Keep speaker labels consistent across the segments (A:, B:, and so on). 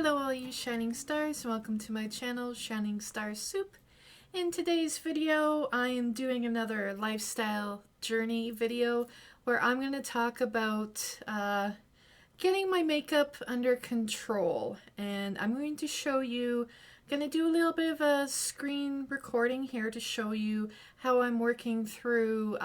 A: Hello all you shining stars, welcome to my channel Shining Star Soup. In today's video I am doing another lifestyle journey video where I'm going to talk about getting my makeup under control, and I'm going to show you, going to do a little bit of a screen recording here to show you how I'm working through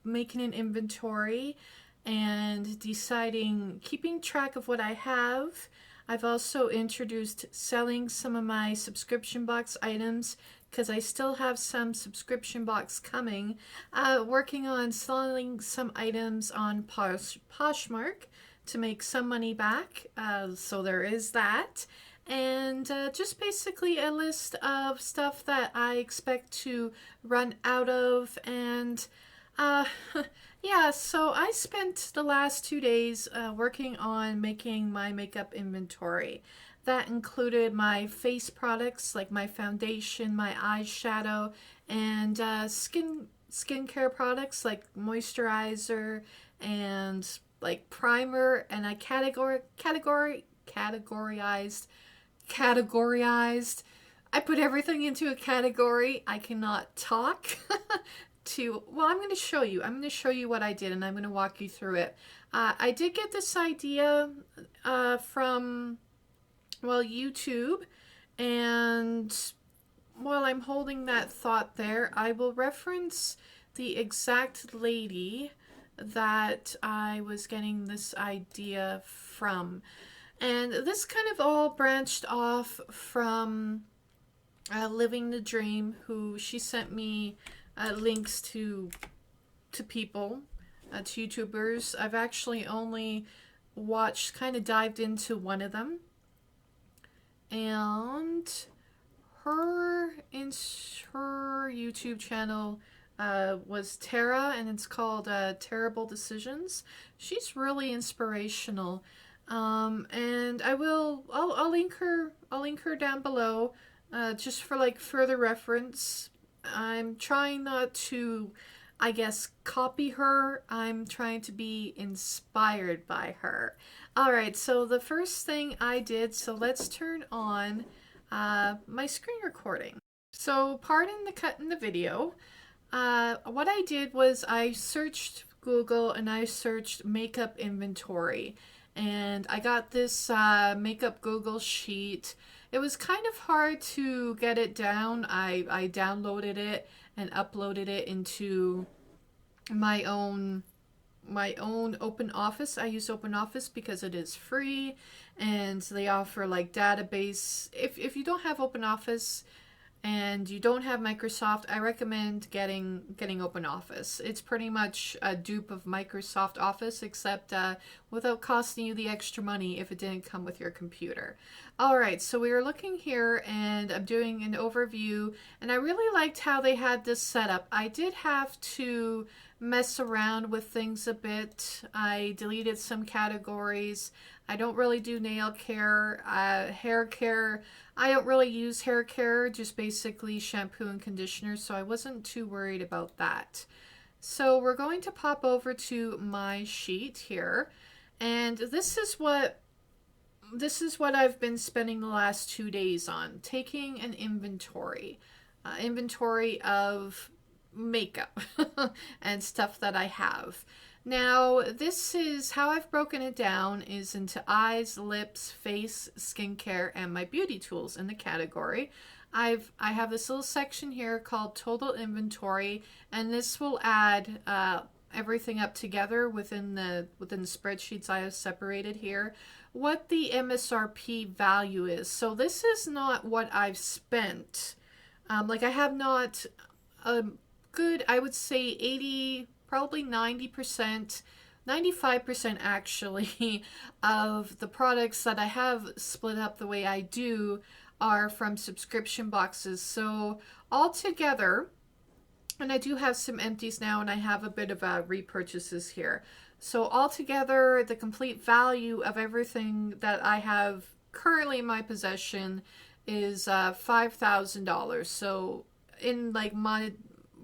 A: making an inventory and deciding, keeping track of what I have. I've also introduced selling some of my subscription box items because I still have some subscription box coming. Working on selling some items on Poshmark to make some money back. So there is that. And just basically a list of stuff that I expect to run out of. And yeah, so I spent the last 2 days working on making my makeup inventory. That included my face products like my foundation, my eyeshadow, and skincare products like moisturizer and like primer, and I categorized. I put everything into a category. I cannot talk. Well, I'm going to show you. I'm going to show you what I did, and I'm going to walk you through it. I did get this idea from, well, YouTube, and while I'm holding that thought there, I will reference the exact lady that I was getting this idea from. And this kind of all branched off from Living the Dream, who she sent me links to people, to YouTubers. I've actually only watched, kind of dived into one of them, and her YouTube channel was Tara, and it's called Tarable Decisions. She's really inspirational, and I'll link her down below, just for like further reference. I'm trying not to, I guess, copy her. I'm trying to be inspired by her. Alright, so the first thing I did, so let's turn on my screen recording. So pardon the cut in the video. What I did was I searched Google and I searched makeup inventory, and I got this makeup Google sheet. It was kind of hard to get it down. I downloaded it and uploaded it into my own Open Office. I use Open Office because it is free, and they offer like database. If you don't have Open Office and you don't have Microsoft, I recommend getting Open Office. It's pretty much a dupe of Microsoft Office, except without costing you the extra money if it didn't come with your computer. Alright, so we are looking here, and I'm doing an overview, and I really liked how they had this set up. I did have to mess around with things a bit. I deleted some categories. I don't really do nail care, hair care. I don't really use hair care, just basically shampoo and conditioner, so I wasn't too worried about that. So we're going to pop over to my sheet here, and this is what I've been spending the last 2 days on, taking an inventory of makeup and stuff that I have. Now, this is how I've broken it down, is into eyes, lips, face, skincare, and my beauty tools in the category. I have this little section here called Total Inventory, and this will add everything up together within the spreadsheets I have separated here, what the MSRP value is. So this is not what I've spent. Like, I have not a good, I would say 80, probably 90%, 95% actually, of the products that I have split up the way I do are from subscription boxes. So altogether, and I do have some empties now, and I have a bit of repurchases here. So altogether, the complete value of everything that I have currently in my possession is $5,000. So in like my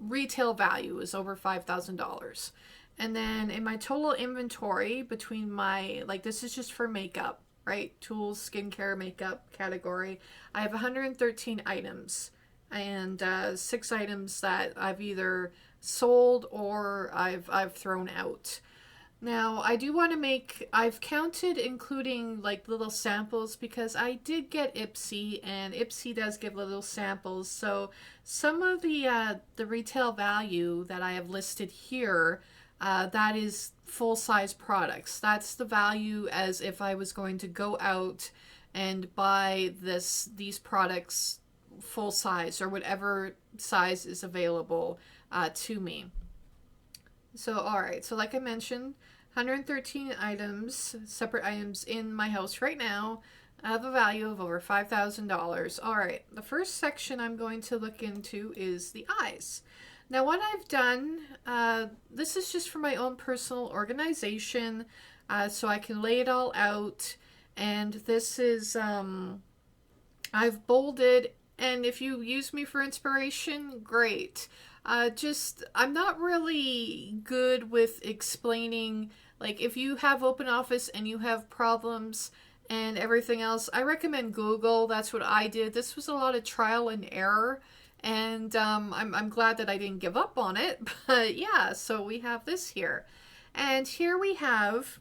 A: retail value is over $5,000. And then in my total inventory between my, like, this is just for makeup, right? Tools, skincare, makeup category. I have 113 items, and 6 items that I've either sold or I've thrown out. Now, I do want to make, I've counted including like little samples because I did get Ipsy, and Ipsy does give little samples. So some of the retail value that I have listed here, that is full-size products. That's the value as if I was going to go out and buy these products full size or whatever size is available to me. So, all right. So, like I mentioned, 113 items, separate items in my house right now have a value of over $5,000. All right. The first section I'm going to look into is the eyes. Now, what I've done, this is just for my own personal organization, so I can lay it all out. And this is, I've bolded, and if you use me for inspiration, great. I'm not really good with explaining, like if you have open office and you have problems and everything else, I recommend Google. That's what I did. This was a lot of trial and error, and I'm glad that I didn't give up on it. But yeah, so we have this here. And here we have,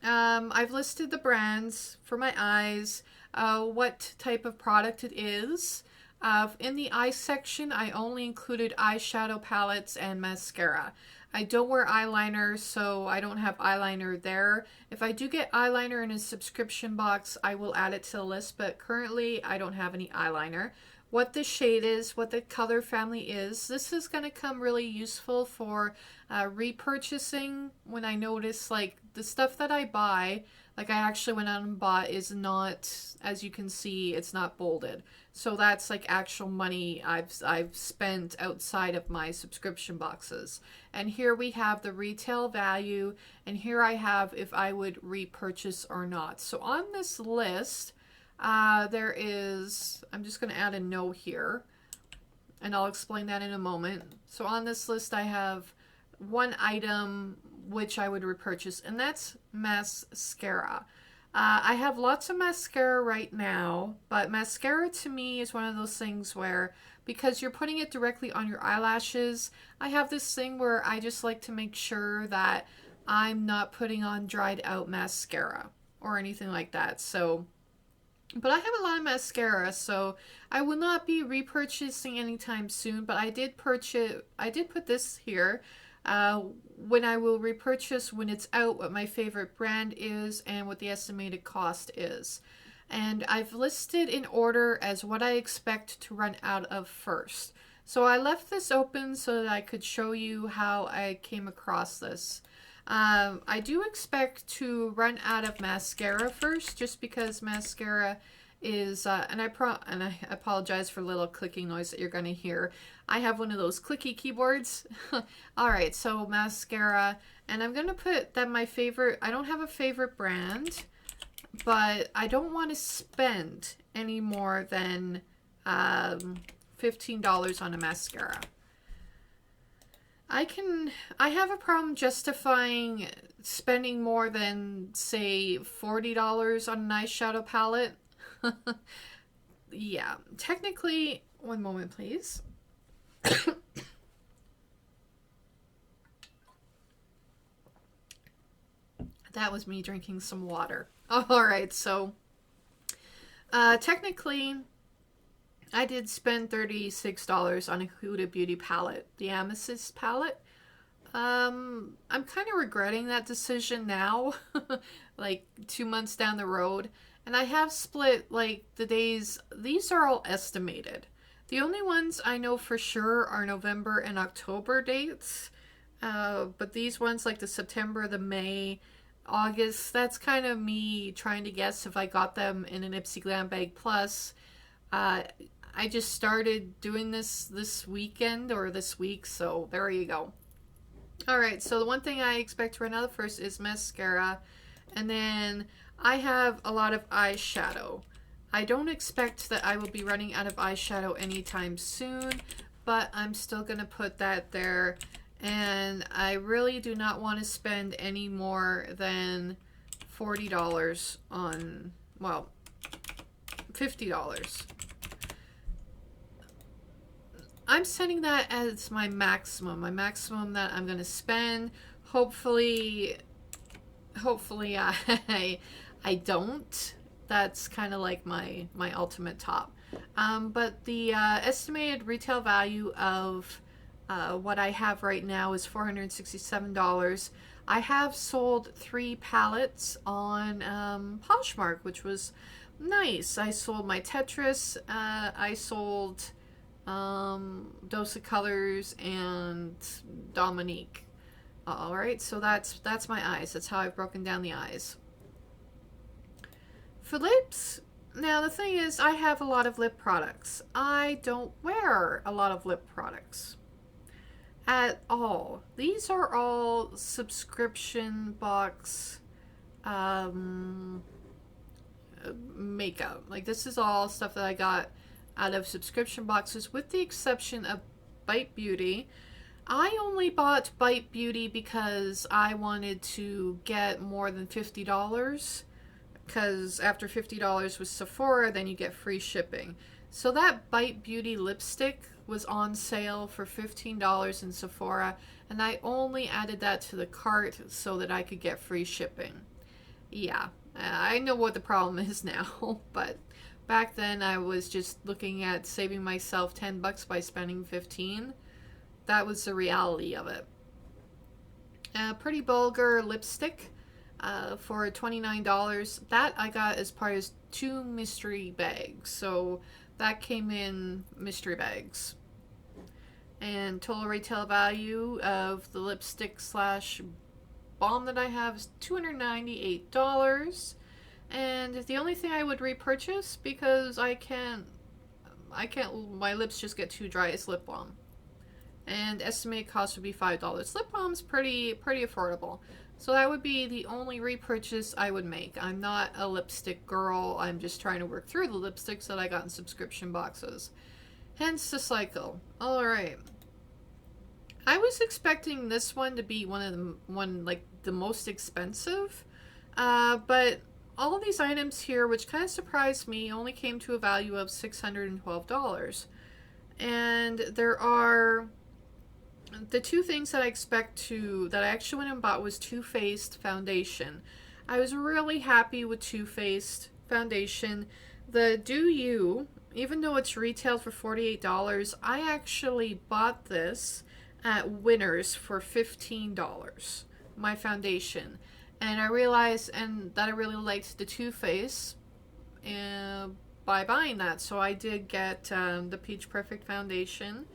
A: I've listed the brands for my eyes, what type of product it is. In the eye section, I only included eyeshadow palettes and mascara. I don't wear eyeliner, so I don't have eyeliner there. If I do get eyeliner in a subscription box, I will add it to the list, but currently I don't have any eyeliner. What the shade is, what the color family is, this is going to come really useful for repurchasing when I notice like the stuff that I buy, like I actually went out and bought, is not, as you can see, it's not bolded. So that's like actual money I've spent outside of my subscription boxes. And here we have the retail value, and here I have if I would repurchase or not. So on this list, there is, I'm just going to add a no here, and I'll explain that in a moment. So on this list I have one item which I would repurchase, and that's mascara. I have lots of mascara right now, but mascara to me is one of those things where, because you're putting it directly on your eyelashes, I have this thing where I just like to make sure that I'm not putting on dried out mascara or anything like that. So, but I have a lot of mascara, so I will not be repurchasing anytime soon, but I did put this here. When I will repurchase when it's out, what my favorite brand is and what the estimated cost is. And I've listed in order as what I expect to run out of first. So I left this open so that I could show you how I came across this. I do expect to run out of mascara first, just because mascara is, and I apologize for the little clicking noise that you're going to hear. I have one of those clicky keyboards. All right, so mascara, and I'm going to put that my favorite, I don't have a favorite brand, but I don't want to spend any more than $15 on a mascara. I have a problem justifying spending more than, say, $40 on an eyeshadow palette. Yeah, technically, one moment, please. That was me drinking some water. All right, so technically, I did spend $36 on a Huda Beauty palette, the Amethyst palette. I'm kind of regretting that decision now, like 2 months down the road. And I have split like the days, these are all estimated. The only ones I know for sure are November and October dates. But these ones like the September, the May, August, that's kind of me trying to guess if I got them in an Ipsy Glam Bag Plus. I just started doing this weekend or this week, so there you go. Alright, so the one thing I expect to run out of first is mascara. And then I have a lot of eyeshadow. I don't expect that I will be running out of eyeshadow anytime soon, but I'm still going to put that there. And I really do not want to spend any more than $40 on, well, $50. I'm setting that as my maximum that I'm going to spend. Hopefully I don't. That's kind of like my ultimate top. But the estimated retail value of what I have right now is $467. I have sold 3 pallets on Poshmark, which was nice. I sold my Tetris. I sold Dose of Colors and Dominique. All right, so that's my eyes. That's how I've broken down the eyes. For lips, now the thing is, I have a lot of lip products. I don't wear a lot of lip products at all. These are all subscription box makeup. Like, this is all stuff that I got out of subscription boxes, with the exception of Bite Beauty. I only bought Bite Beauty because I wanted to get more than $50, because after $50 with Sephora, then you get free shipping. So that Bite Beauty lipstick was on sale for $15 in Sephora, and I only added that to the cart so that I could get free shipping. Yeah, I know what the problem is now, but back then I was just looking at saving myself $10 by spending $15. That was the reality of it. Pretty Vulgar lipstick for $29. That I got as part of 2 mystery bags. So that came in mystery bags. And total retail value of the lipstick slash balm that I have is $298. And the only thing I would repurchase, because I can't, my lips just get too dry, is lip balm. And estimated cost would be $5. Lip balm's pretty affordable. So that would be the only repurchase I would make. I'm not a lipstick girl. I'm just trying to work through the lipsticks that I got in subscription boxes. Hence the cycle. Alright. I was expecting this one to be the most expensive. But all of these items here, which kind of surprised me, only came to a value of $612. And there are the 2 things that I actually went and bought was Too Faced foundation. I was really happy with Too Faced foundation. The Do You, even though it's retailed for $48, I actually bought this at Winners for $15, my foundation. And I realized that I really liked the Too Faced by buying that. So I did get the Peach Perfect foundation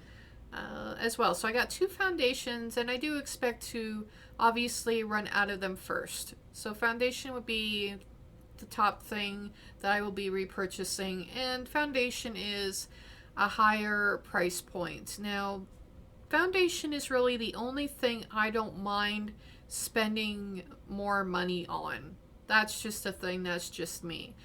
A: as well. So I got 2 foundations, and I do expect to obviously run out of them first. So foundation would be the top thing that I will be repurchasing, and foundation is a higher price point. Now, foundation is really the only thing I don't mind spending more money on. That's just a thing, that's just me.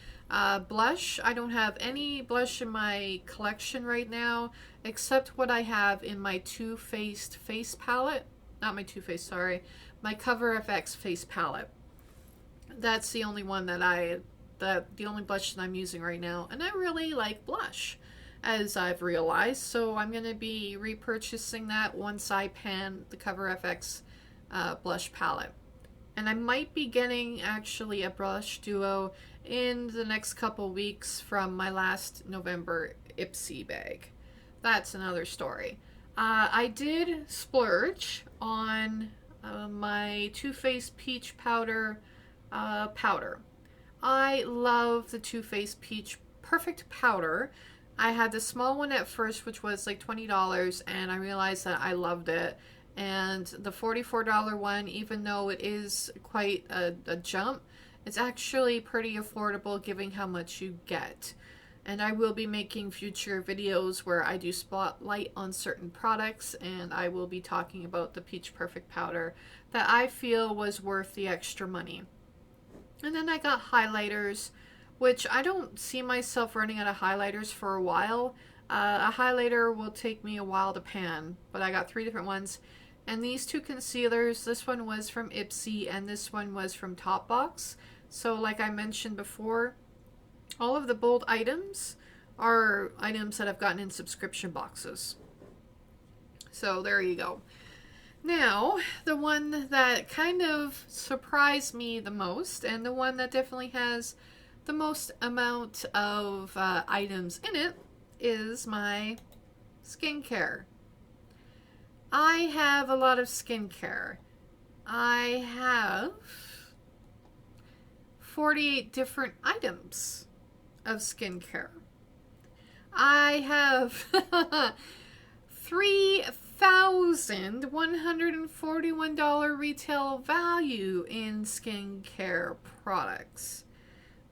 A: Blush, I don't have any blush in my collection right now, except what I have in my Too Faced face palette. Not my Too Faced, sorry. My Cover FX face palette. That's the only one the only blush that I'm using right now. And I really like blush, as I've realized. So I'm going to be repurchasing that once I pan the Cover FX blush palette. And I might be getting actually a blush duo in the next couple weeks from my last November Ipsy bag. That's another story. I did splurge on my Too Faced Peach Powder powder. I love the Too Faced Peach Perfect Powder. I had the small one at first, which was like $20, and I realized that I loved it. And the $44 one, even though it is quite a jump, it's actually pretty affordable given how much you get. And I will be making future videos where I do spotlight on certain products, and I will be talking about the Peach Perfect Powder that I feel was worth the extra money. And then I got highlighters, which I don't see myself running out of highlighters for a while. A highlighter will take me a while to pan, but I got 3 different ones. And these 2 concealers, this one was from Ipsy and this one was from Topbox. So like I mentioned before, all of the bold items are items that I've gotten in subscription boxes. So there you go. Now, the one that kind of surprised me the most, and the one that definitely has the most amount of items in it, is my skincare. I have a lot of skincare. I have 48 different items of skincare. I have $3,141 retail value in skincare products.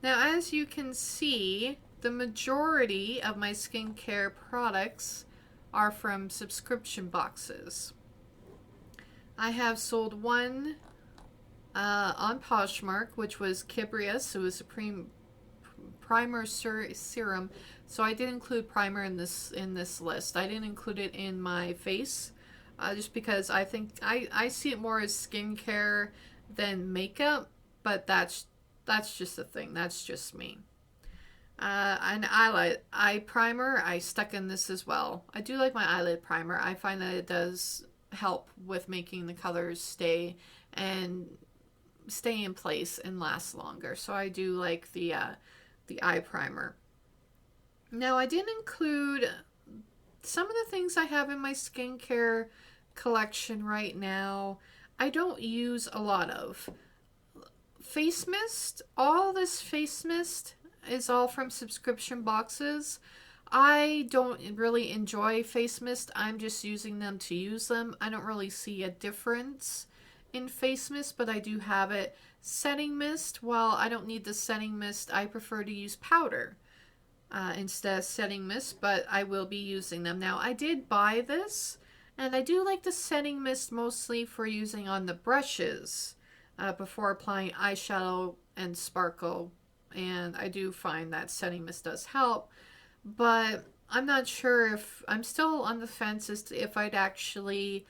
A: Now, as you can see, the majority of my skincare products are from subscription boxes. I have sold one on Poshmark, which was Kibrius. It was a primer serum. So I did include primer in this list. I didn't include it in my face, just because I think I see it more as skincare than makeup. But that's just a thing. That's just me. An eye primer, I stuck in this as well. I do like my eyelid primer. I find that it does help with making the colors stay in place and last longer. So I do like the eye primer. Now, I didn't include some of the things I have in my skincare collection right now. I don't use a lot of face mist. All this face mist is all from subscription boxes. I don't really enjoy face mist. I'm just using them to use them. I don't really see a difference in face mist, but I do have it. Setting mist, well, I don't need the setting mist. I prefer to use powder instead of setting mist, but I will be using them. Now, I did buy this, and I do like the setting mist mostly for using on the brushes before applying eyeshadow and sparkle, and I do find that setting mist does help, but I'm not sure if, I'm still on the fence as to if I'd actually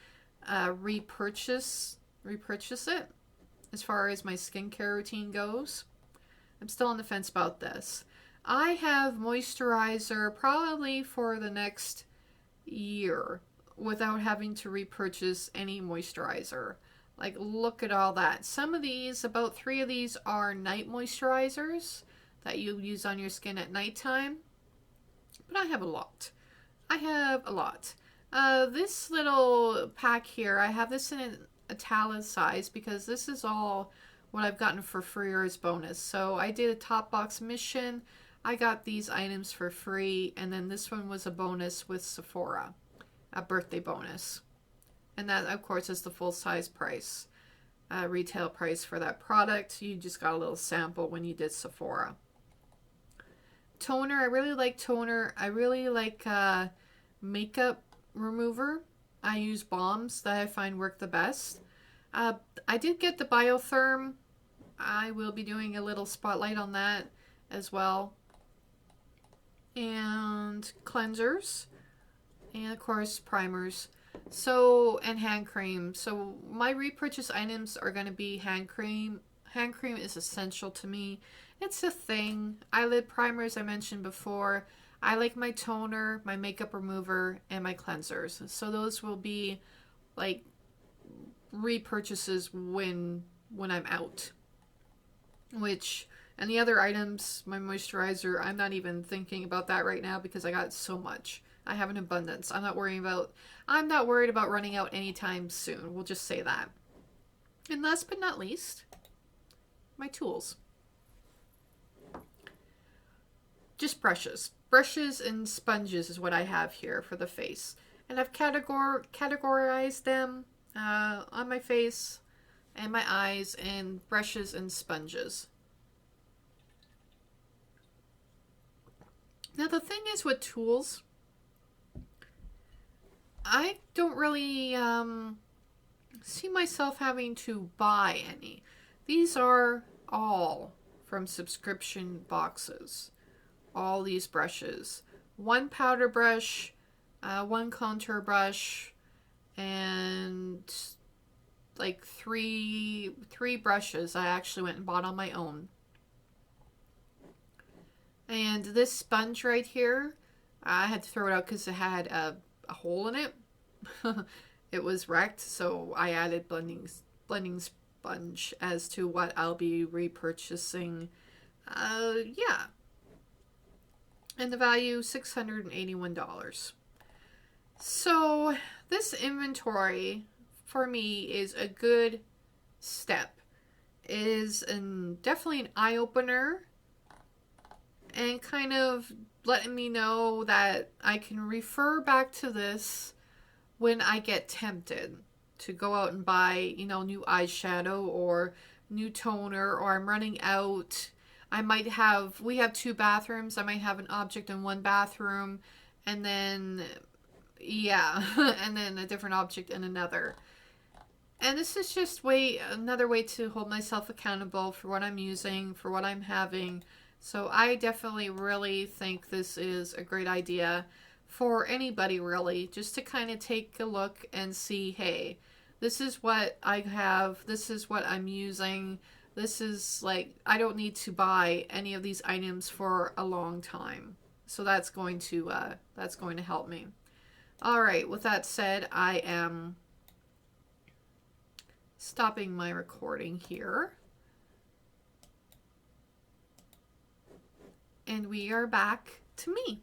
A: repurchase it as far as my skincare routine goes. I'm still on the fence about this. I have moisturizer probably for the next year without having to repurchase any moisturizer. Like, look at all that. Some of these, about 3 of these, are night moisturizers that you use on your skin at nighttime. But I have a lot. This little pack here, I have this in an italicized because this is all what I've gotten for free or as bonus. So I did a top box mission. I got these items for free, and then this one was a bonus with Sephora, a birthday bonus. And that, of course, is the full-size price, retail price for that product. You just got a little sample when you did Sephora. Toner, I really like toner. I really like makeup remover. I use balms that I find work the best. I did get the Biotherm. I will be doing a little spotlight on that as well. And cleansers. And, of course, primers. So, and hand cream. So, my repurchase items are going to be hand cream. Hand cream is essential to me. It's a thing. Eyelid primers I mentioned before. I like my toner, my makeup remover, and my cleansers. So those will be like repurchases when I'm out. And the other items, my moisturizer, I'm not even thinking about that right now because I got so much. I have an abundance. I'm not worried about running out anytime soon. We'll just say that. And last but not least, my tools. Just brushes. Brushes and sponges is what I have here for the face. And I've categorized them on my face and my eyes in brushes and sponges. Now the thing is with tools, I don't really see myself having to buy any. These are all from subscription boxes. All these brushes. One powder brush, one contour brush, and like three brushes I actually went and bought on my own And this sponge right here, I had to throw it out because it had a hole in it. It was wrecked, so I added blending sponge as to what I'll be repurchasing. Yeah. And the value, $681. So this inventory for me is a good step. It is definitely an eye-opener and kind of letting me know that I can refer back to this when I get tempted to go out and buy, you know, new eyeshadow or new toner, or I'm running out. We have 2 bathrooms. I might have an object in one bathroom and then, yeah, and then a different object in another. And this is just another way to hold myself accountable for what I'm using, for what I'm having. So I definitely really think this is a great idea for anybody, really, just to kind of take a look and see, hey, this is what I have, this is what I'm using. This is like, I don't need to buy any of these items for a long time. So that's going to help me. All right, with that said, I am stopping my recording here. And we are back to me.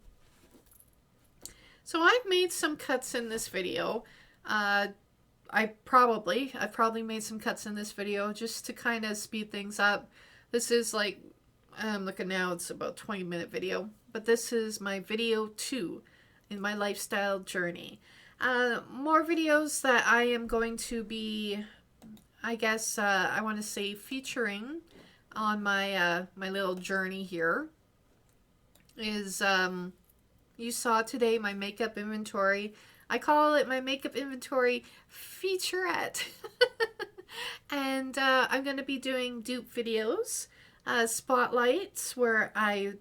A: So I've made some cuts in this video. I've probably made some cuts in this video just to kind of speed things up. This is like, I'm looking now, it's about a 20-minute video. But this is my video 2 in my lifestyle journey. More videos that I am going to be, I guess, I want to say featuring on my my little journey here is, you saw today my makeup inventory. I call it my makeup inventory featurette. And I'm going to be doing dupe videos, spotlights where I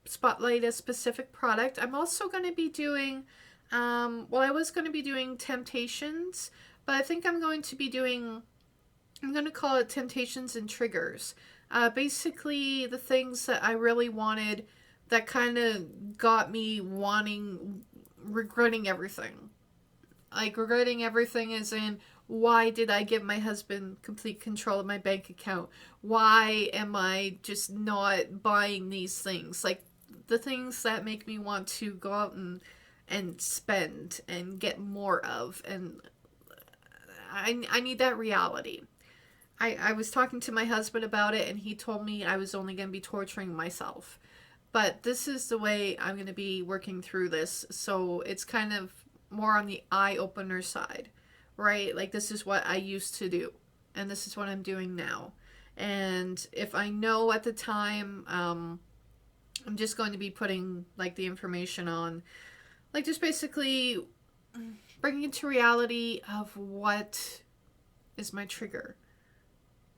A: spotlight a specific product. I'm also going to be doing, well, I was going to be doing temptations, but I think I'm going to call it temptations and triggers. Basically the things that I really wanted that kind of got me regretting everything. Like, regretting everything as in, why did I give my husband complete control of my bank account? Why am I just not buying these things? Like, the things that make me want to go out and spend and get more of. And I need that reality. I was talking to my husband about it, and he told me I was only going to be torturing myself. But this is the way I'm going to be working through this. So it's kind of more on the eye-opener side, right? Like, this is what I used to do, and this is what I'm doing now. And if I know at the time, I'm just going to be putting, like, the information on, like, just basically bringing it to reality of what is my trigger.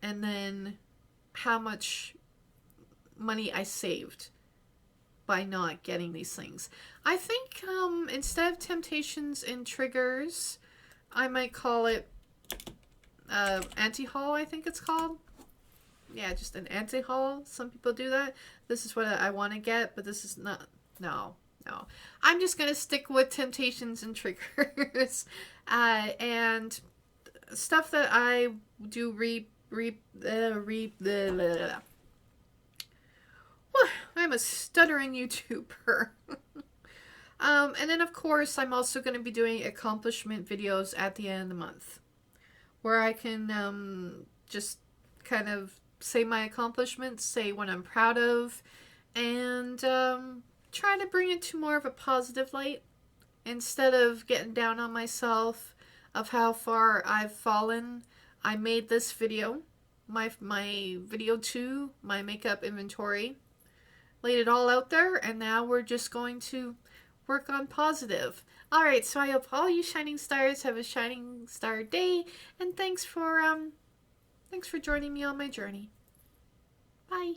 A: And then how much money I saved by not getting these things. I think instead of temptations and triggers, I might call it anti-haul, I think it's called. Yeah, just an anti-haul. Some people do that. This is what I want to get, but this is not. No. I'm just going to stick with temptations and triggers. And stuff that I do I'm a stuttering YouTuber. And then, of course, I'm also going to be doing accomplishment videos at the end of the month, where I can just kind of say my accomplishments, say what I'm proud of, and try to bring it to more of a positive light instead of getting down on myself of how far I've fallen. I made this video, my video 2, my makeup inventory, laid it all out there, and now we're just going to work on positive. Alright, so I hope all you shining stars have a shining star day, and thanks for joining me on my journey. Bye.